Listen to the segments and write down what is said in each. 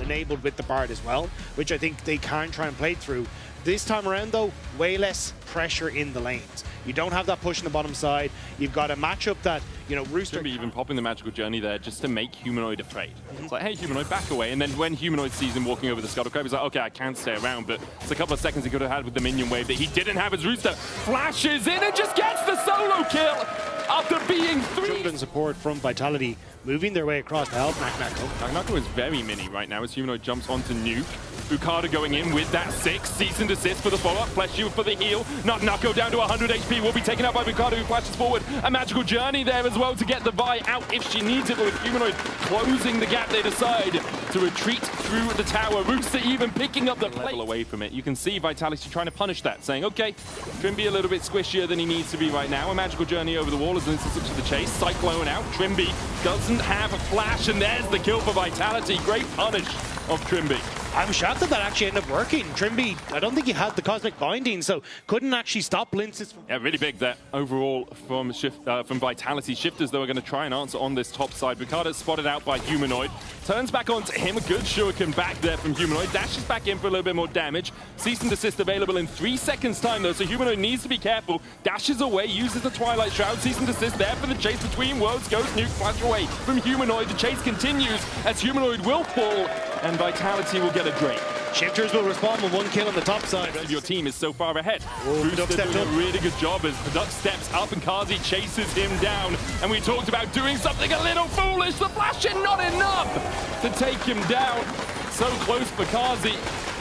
enabled with the Bard as well, which I think they can try and play through. This time around, though, way less pressure in the lanes. You don't have that push on the bottom side. You've got a matchup that, you know, Rooster... Trymbi even popping the magical journey there just to make Humanoid afraid. It's like, hey, Humanoid, back away. And then when Humanoid sees him walking over the Scuttle Crab, he's like, okay, I can't stay around. But it's a couple of seconds he could have had with the minion wave that he didn't have as Rooster flashes in and just gets the solo kill after being three. And support from Vitality moving their way across to help Nako. Nako is very mini right now as Humanoid jumps onto Nuke. Boukada going in with that 6. Cease and desist for the follow-up. Fleshy for the heal. Nako down to 100 HP. Will be taken out by Boukada, who flashes forward. A magical journey there as well to get the Vi out if she needs it. But with Humanoid closing the gap, they decide to retreat through the tower. Rooster even picking up the plate away from it. You can see Vitality trying to punish that, saying, okay, Trymbi a little bit squishier than he needs to be right now. A magical journey over the wall as Lyncas looks to the chase. Cyclone out. Trymbi doesn't have a flash, and there's the kill for Vitality. Great punish of Trymbi. I'm shocked that actually ended up working. Trymbi, I don't think he had the Cosmic Binding, so couldn't actually stop Lyncas. Yeah, really big there overall from Vitality. Shifters, though, are going to try and answer on this top side. Boukada spotted out by Humanoid. Turns back onto him. A good shuriken back there from Humanoid. Dashes back in for a little bit more damage. Cease and desist available in 3 seconds time, though, so Humanoid needs to be careful. Dashes away, uses the Twilight Shroud. Cease and desist there for the chase between worlds. Goes Nuke, flash away from Humanoid. The chase continues as Humanoid will fall and Vitality will get a Drake. Shifters will respond with 1 kill on the top side. Your team is so far ahead. Rooster doing a really good job as Paduck steps up and Carzzy chases him down. And we talked about doing something a little foolish. The flash in not enough to take him down. So close for Carzzy.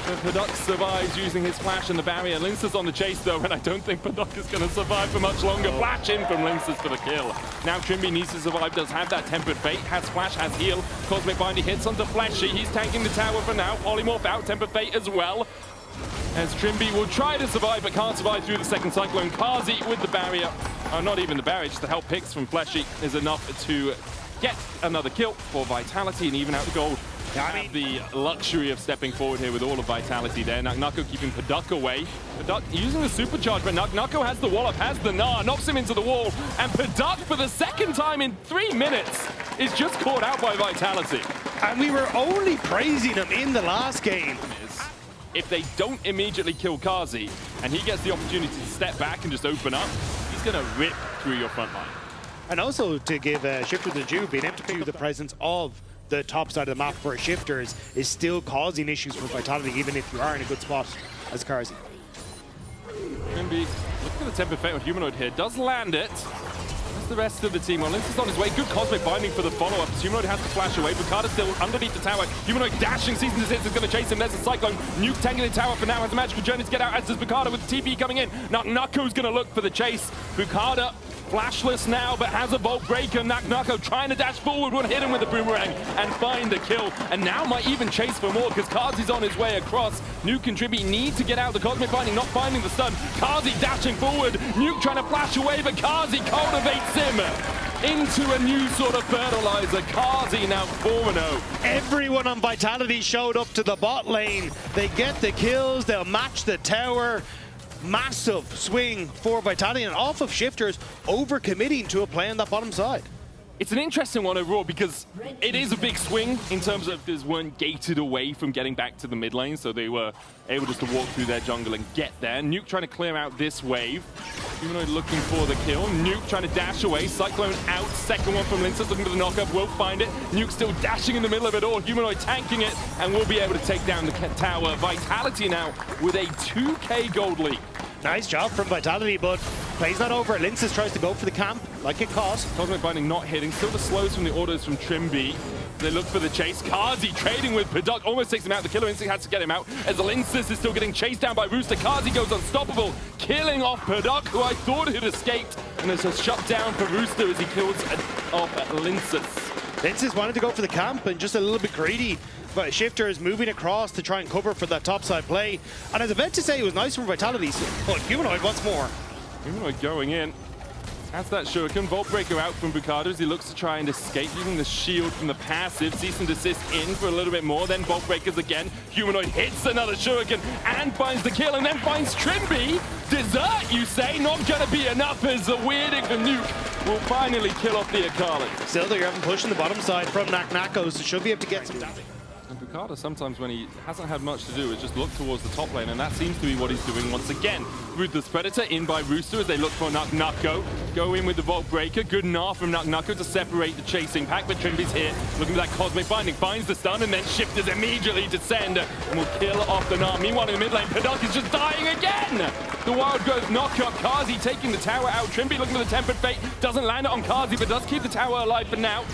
But Paduck survives using his flash and the barrier. Lyncas on the chase, though, and I don't think Paduck is going to survive for much longer. Flash in from Lyncas for the kill. Now Trymbi needs to survive, does have that Tempered Fate, has flash, has heal. Cosmic Binding hits onto Fleshy. He's tanking the tower for now. Polymorph out, Tempered Fate as well. As Trymbi will try to survive, but can't survive through the second Cyclone. Carzzy with the barrier. Not even the barrier, just the help picks from Fleshy is enough to get another kill for Vitality and even out the gold. I mean, the luxury of stepping forward here with all of Vitality there. Nako keeping Paduck away. Paduck using the supercharge, but Nako has the wallop, has the Gnar, knocks him into the wall. And Paduck, for the second time in 3 minutes, is just caught out by Vitality. And we were only praising him in the last game. If they don't immediately kill Carzzy, and he gets the opportunity to step back and just open up, he's going to rip through your front line. And also to give Shifter the Jew being able to do the presence of the top side of the map for Shifters is still causing issues for Vitality, even if you are in a good spot as Carzzy. Trymbi, look at the Tempered Fate on Humanoid here, does land it. That's the rest of the team. Well, Lyncas is on his way. Good Cosmic Binding for the follow-up. Humanoid has to flash away. Boukada still underneath the tower. Humanoid dashing, Cease and Desist is going to chase him. There's a Cyclone. Nuke tanking the tower for now. Has a magical journey to get out, as does Boukada with the TP coming in. Now Nako's going to look for the chase. Boukada flashless now, but has a Bolt Breaker. Nako trying to dash forward, would hit him with the boomerang and find the kill. And now might even chase for more because Carzzy's on his way across. Nuke and Trymbi need to get out the Cosmic Binding, not finding the stun. Carzzy dashing forward. Nuke trying to flash away, but Carzzy cultivates him into a new sort of fertilizer. Carzzy now 4-0. Everyone on Vitality showed up to the bot lane. They get the kills, they'll match the tower. Massive swing for Vitality and off of Shifters overcommitting to a play on that bottom side. It's an interesting one overall because it is a big swing in terms of they weren't gated away from getting back to the mid lane, so they were able just to walk through their jungle and get there. Nuke trying to clear out this wave. Humanoid looking for the kill. Nuke trying to dash away. Cyclone out. Second one from Lyncas looking for the knockup. Won't find it. Nuke still dashing in the middle of it all. Humanoid tanking it and will be able to take down the tower. Vitality now with a 2K gold lead. Nice job from Vitality, but play's not over. Lyncas tries to go for the camp, like it cost. Cosmic Binding not hitting. Still the slows from the orders from Trymbi. They look for the chase. Carzzy trading with Paduck. Almost takes him out. The killer instinct has to get him out. As Lyncas is still getting chased down by Rooster. Carzzy goes unstoppable, killing off Paduck, who I thought had escaped. And there's a shut down for Rooster as he kills off Lyncas. Lyncas wanted to go for the camp and just a little bit greedy. But Shifter is moving across to try and cover for that topside play. And I was about to say it was nice from Vitality, but Humanoid wants more. Humanoid going in. Has that shuriken. Vault Breaker out from Boukada as he looks to try and escape, using the shield from the passive. Cease and desist in for a little bit more. Then Vault Breakers again. Humanoid hits another shuriken and finds the kill, and then finds Trymbi. Dessert, you say? Not gonna be enough as the weirding for Nuke will finally kill off the Akali. Still, they're having push in the bottom side from Nako, so she'll be able to get some damage. And Boukada, sometimes when he hasn't had much to do, is just look towards the top lane, and that seems to be what he's doing once again. Ruthless Predator in by Rooster as they look for Nako. Go in with the Vault Breaker. Good Gnar from Nako to separate the chasing pack, but Trymbi's here, looking for that Cosmic Binding. Finds the stun, and then Shifters immediately descend and will kill off the Gnar. Meanwhile, in the mid lane, Paduck is just dying again! The Wild Growth knock-up. Carzzy taking the tower out. Trymbi looking for the Tempered Fate. Doesn't land it on Carzzy, but does keep the tower alive for now.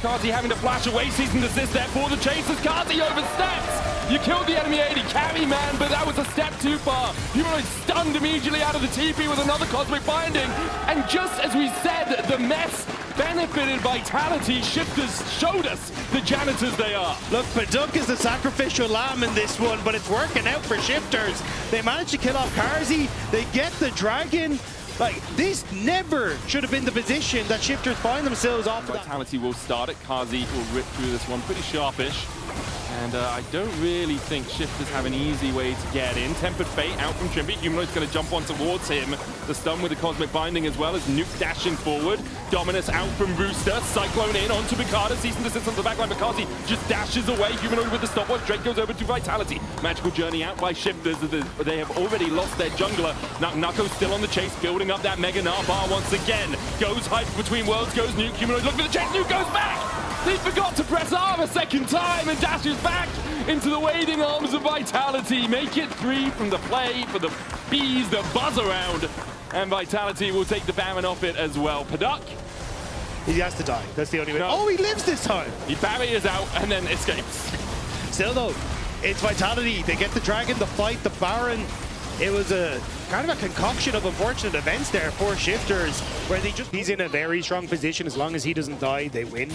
Carzzy having to flash away, cease and desist there for the chasers. Carzzy oversteps. You killed the enemy AD carry, man, but that was a step too far. Humanoid stunned immediately out of the TP with another Cosmic Binding. And just as we said, the mess benefited Vitality. Shifters showed us the janitors they are. Look, Paduck is the sacrificial lamb in this one, but it's working out for Shifters. They managed to kill off Carzzy. They get the dragon. Like, this never should have been the position that Shifters find themselves off. Vitality will start it. Carzzy will rip through this one pretty sharpish. And I don't really think Shifters have an easy way to get in. Tempered Fate out from Trymbi. Humanoid's going to jump on towards him. The stun with the Cosmic Binding as well as Nuke dashing forward. Dominus out from Rooster. Cyclone in onto Boukada. Cease and desist on the backline. Carzzy just dashes away. Humanoid with the stopwatch. Drake goes over to Vitality. Magical Journey out by Shifters. They have already lost their jungler. Nako still on the chase, building up that Mega Gnar bar once again. Goes hype between worlds, goes Nuke. Humanoid looking for the chase. Nuke goes back! He forgot to press R a second time and dashes back into the waiting arms of Vitality. Make it 3 from the play for the bees that buzz around. And Vitality will take the Baron off it as well. Paduck. He has to die. That's the only way. No. Oh, he lives this time. He barriers out and then escapes. Still though, it's Vitality. They get the dragon, the fight, the Baron. It was a kind of a concoction of unfortunate events there for Shifters, where he's in a very strong position. As long as he doesn't die, they win.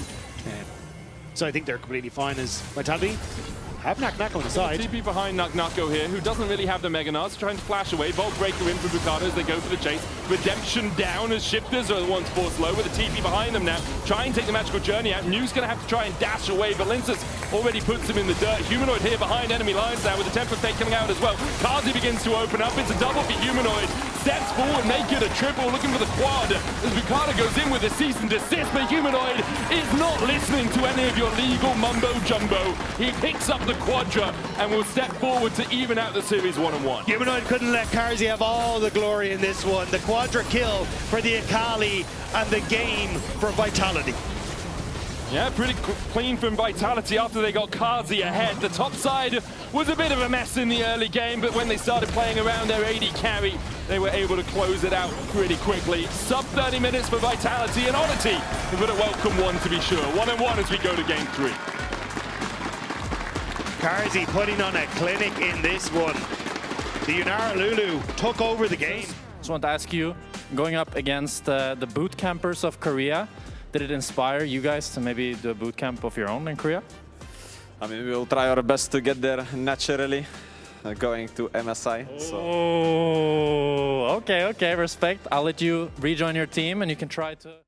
So I think they're completely fine as Vitality have Naak on the side. TP behind Nako here, who doesn't really have the Mega Gnars, trying to flash away. Vault Breaker in for Boukada as they go for the chase. Redemption down as Shifters are the ones forced low with the TP behind them now. Try and take the Magical Journey out. Nuke's going to have to try and dash away, but Lyncas already puts him in the dirt. Humanoid here behind enemy lines now with the Temper Fate coming out as well. Carzzy begins to open up. It's a double for Humanoid. Steps forward, make it a triple, looking for the quad. As Boukada goes in with a cease and desist, but Humanoid is not listening to any of your legal mumbo-jumbo. He picks up the quadra and will step forward to even out the series 1-1. Humanoid couldn't let Carzzy have all the glory in this one. The quadra kill for the Akali and the game for Vitality. Yeah, pretty clean from Vitality after they got Carzzy ahead. The top side was a bit of a mess in the early game, but when they started playing around their AD carry, they were able to close it out pretty quickly. Sub 30 minutes for Vitality and Oddity, but a welcome one to be sure. 1-1 as we go to game 3. Carzzy putting on a clinic in this one. The Yunara Lulu took over the game. Just want to ask you, going up against the boot campers of Korea, did it inspire you guys to maybe do a boot camp of your own in Korea? I mean, we'll try our best to get there naturally, going to MSI. Oh, okay, respect. I'll let you rejoin your team and you can try to...